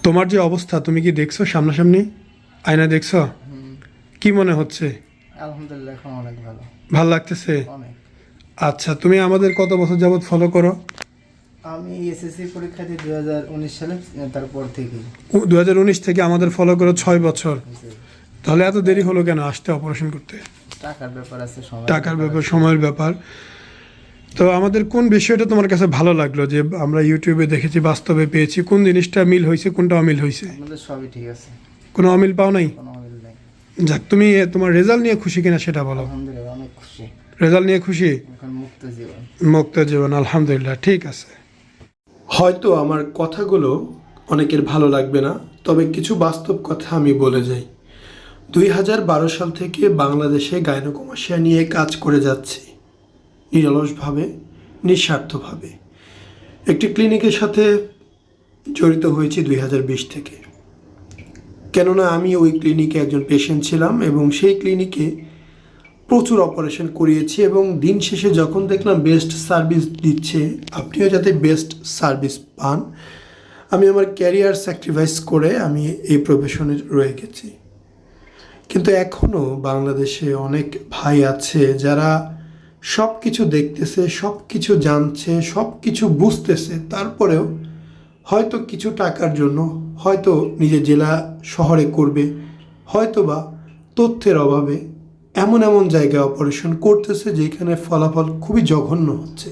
তোমার যে অবস্থা তুমি কি দেখছো সামনাসামনি? আয়না দেখছো? হুম। কি মনে হচ্ছে? আলহামদুলিল্লাহ এখন অনেক ভালো। ভাল লাগতেছে? অনেক। আচ্ছা, তুমি আমাদের কত বছর যাবত ফলো করো? আমি এসএসসি পরীক্ষা দিই 2019 সালে, তারপর থেকেই 2019 থেকে আমাদের ফলো করো 6 বছর। হয়েছে। তাহলে এত দেরি হলো কেন আসতে অপারেশন করতে? টাকার ব্যাপার আছে, সময় টাকার ব্যাপার, সময়ের ব্যাপার। তো আমাদের কোন বিষয়টা তোমার কাছে ভালো লাগলো যে আমরা ইউটিউবে দেখেছি, বাস্তবে পেয়েছি? কোন জিনিসটা মিল হয়েছে, কোনটা অমিল হয়েছে? আপনাদের সবই ঠিক আছে, কোনো অমিল পাও নাই? কোনো অমিল নেই। যাক, তুমি তোমার রেজাল্ট নিয়ে খুশি কিনা সেটা বলো। আলহামদুলিল্লাহ অনেক খুশি। রেজাল্ট নিয়ে খুশি? এখন মুক্ত জীবন। মুক্ত জীবন, আলহামদুলিল্লাহ, ঠিক আছে। হয়তো আমার কথাগুলো অনেকের ভালো লাগবে না, তবে কিছু বাস্তব কথা আমি বলে যাই। 2012 সাল থেকে বাংলাদেশে গাইনোকমাসিয়া নিয়ে কাজ করে যাচ্ছি, নিরলসভাবে, নিঃস্বার্থভাবে। একটি ক্লিনিকের সাথে জড়িত হয়েছি 2020 থেকে। কেননা আমি ওই ক্লিনিকে একজন পেশেন্ট ছিলাম এবং সেই ক্লিনিকে প্রচুর অপারেশন করিয়েছি এবং দিন শেষে যখন দেখলাম বেস্ট সার্ভিস দিচ্ছে, আপনিও যাতে বেস্ট সার্ভিস পান, আমি আমার ক্যারিয়ার স্যাক্রিফাইস করে আমি এই প্রফেশনে রয়ে গেছি। কিন্তু এখনও বাংলাদেশে অনেক ভাই আছে যারা সব কিছু দেখতেছে, সব কিছু জানছে, সব কিছু বুঝতেছে, তারপরেও হয়তো কিছু টাকার জন্য, হয়তো নিজের জেলা শহরে করবে, হয়তো বা তথ্যের অভাবে এমন এমন জায়গায় অপারেশন করতেছে যেখানে ফলাফল খুবই জঘন্য হচ্ছে।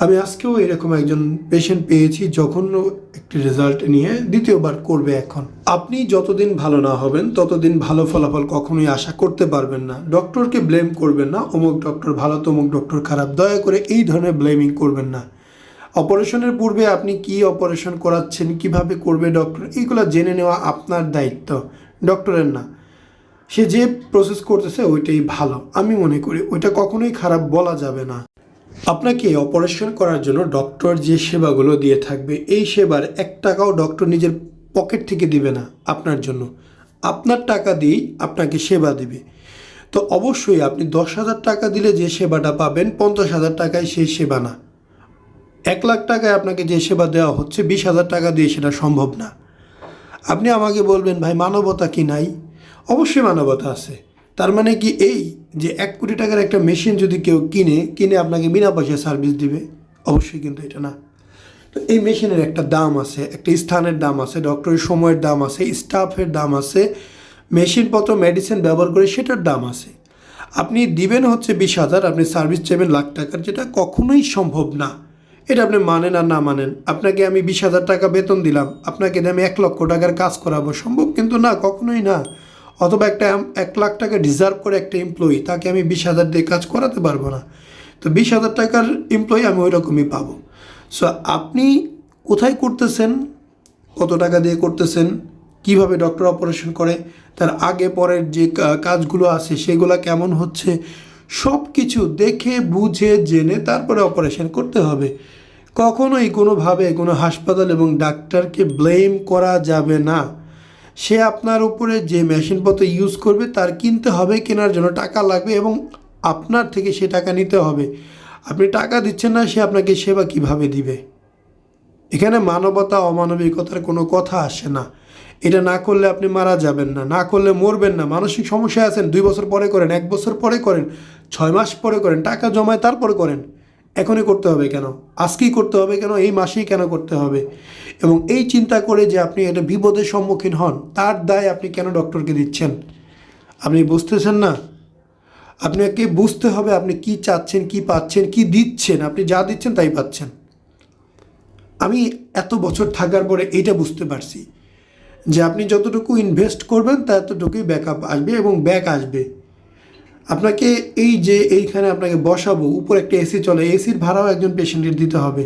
আমি আজকেও এরকম একজন পেশেন্ট পেয়েছি, জঘন্য একটি রেজাল্ট নিয়ে দ্বিতীয়বার করবে এখন। আপনি যতদিন ভালো না হবেন ততদিন ভালো ফলাফল কখনোই আশা করতে পারবেন না। ডক্টরকে ব্লেম করবেন না, অমুক ডক্টর ভালো তমুক ডক্টর খারাপ, দয়া করে এই ধরনের ব্লেমিং করবেন না। অপারেশনের পূর্বে আপনি কি অপারেশন করাচ্ছেন, কিভাবে করবে ডক্টর, এইগুলো জেনে নেওয়া আপনার দায়িত্ব, ডক্টরের না। সে যে প্রসেস করতেছে ওইটাই ভালো, আমি মনে করি ওইটা কখনোই খারাপ বলা যাবে না। আপনাকে অপারেশন করার জন্য ডক্টর যে সেবাগুলো দিয়ে থাকবে, এই সেবার 1 টাকাও ডক্টর নিজের পকেট থেকে দিবে না আপনার জন্য, আপনার টাকা দিয়েই আপনাকে সেবা দিবে। তো অবশ্যই আপনি 10,000 টাকা দিলে যে সেবাটা পাবেন, 50,000 টাকায় সেই সেবা না। 1 লাখ টাকায় আপনাকে যে সেবা দেওয়া হচ্ছে, 20,000 টাকা দিয়ে সেটা সম্ভব না। আপনি আমাকে বলবেন ভাই মানবতা কি নাই? অবশ্যই মানবতা আছে। তার মানে কি এই যে 1 কোটি টাকার একটা মেশিন যদি কেউ কিনে আপনাকে বিনা পয়সায় সার্ভিস দিবে? অবশ্যই কিন্তু এটা না। তো এই মেশিনের একটা দাম আছে, একটা স্থানের দাম আছে, ডক্টরের সময়ের দাম আছে, স্টাফের দাম আছে, মেশিনপত্র মেডিসিন ব্যবহার করে সেটার দাম আছে। আপনি দিবেন হচ্ছে 20,000, আপনি সার্ভিস চাইবেন লাখ টাকার, যেটা কখনোই সম্ভব না। এটা আপনি মানেন আর না মানেন, আপনাকে আমি 20,000 টাকা বেতন দিলাম, আপনাকে দিয়ে আমি 1 লক্ষ টাকার কাজ করাবো, সম্ভব কিন্তু না, কখনোই না। অথবা একটা 1 লাখ টাকা ডিজার্ভ করে একটা এমপ্লয়ি, তাকে আমি 20,000 দিয়ে কাজ করাতে পারবো না। তো 20,000 টাকার এমপ্লয়ি আমি ওই রকমই পাবো। সো আপনি কোথায় করতেছেন, কত টাকা দিয়ে করতেছেন, কিভাবে ডক্টর অপারেশন করে, তার আগে পরের যে কাজগুলো আছে সেগুলো কেমন হচ্ছে, সব কিছু দেখে বুঝে জেনে তারপরে অপারেশন করতে হবে। কখনোই কোনোভাবে কোনো হাসপাতাল এবং ডাক্তারকে ব্লেম করা যাবে না। সে আপনার উপরে যে মেশিনপত্র ইউজ করবে তার কিনতে হবে, কেনার জন্য টাকা লাগবে এবং আপনার থেকে সে টাকা নিতে হবে। আপনি টাকা দিচ্ছেন না, সে আপনাকে সেবা কিভাবে দিবে? এখানে মানবতা অমানবিকতার কোনো কথা আসে না। এটা না করলে আপনি মারা যাবেন না, না করলে মরবেন না। মানসিক সমস্যায় আছেন, 2 বছর পরে করেন, 1 বছর পরে করেন, 6 মাস পরে করেন, টাকা জমায় তারপরে করেন। এখনই করতে হবে কেন? আজকেই করতে হবে কেন? এই মাসেই কেন করতে হবে? এবং এই চিন্তা করে যে আপনি এটা বিপদের সম্মুখীন হন, তার দায় আপনি কেন ডক্টরকে দিচ্ছেন? আপনি বুঝতেছেন না? আপনাকে বুঝতে হবে আপনি কি চাচ্ছেন, কি পাচ্ছেন, কি দিচ্ছেন। আপনি যা দিচ্ছেন তাই পাচ্ছেন। আমি এত বছর থাকার পরে এইটা বুঝতে পারছি যে আপনি যতটুকু ইনভেস্ট করবেন ততটুকুই ব্যাকআপ আসবে এবং ব্যাক আসবে। আপনাকে এই যে এইখানে আপনাকে বসাবো, উপরে একটা এসি চলে, এসির ভাড়াও একজন পেশেন্টের দিতে হবে।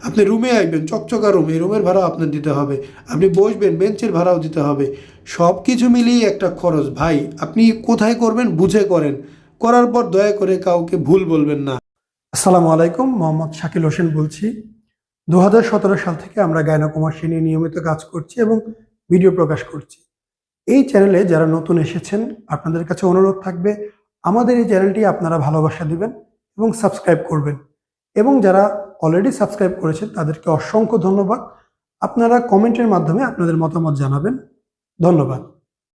আপনি রুমে আসবেন, চকচকা রুম, এই রুমের ভাড়াও আপনার দিতে হবে। আপনি বসবেন, বেঞ্চের ভাড়াও দিতে হবে। সব কিছু মিলিয়ে একটা খরচ ভাই। আপনি কোথায় করবেন বুঝে করেন, করার পর দয়া করে কাউকে ভুল বলবেন না। আসসালামু আলাইকুম, মোহাম্মদ শাকিল হোসেন বলছি। 2017 সাল থেকে আমরা গাইনোকমাসিয়া নিয়ে নিয়মিত কাজ করছি এবং ভিডিও প্রকাশ করছি। এই চ্যানেলে যারা নতুন এসেছেন, আপনাদের কাছে অনুরোধ থাকবে আমাদের এই চ্যানেলটি আপনারা ভালোবাসা দিবেন এবং সাবস্ক্রাইব করবেন। এবং যারা অলরেডি সাবস্ক্রাইব করেছেন তাদেরকে অসংখ্য ধন্যবাদ। আপনারা কমেন্টের মাধ্যমে আপনাদের মতামত জানাবেন। ধন্যবাদ।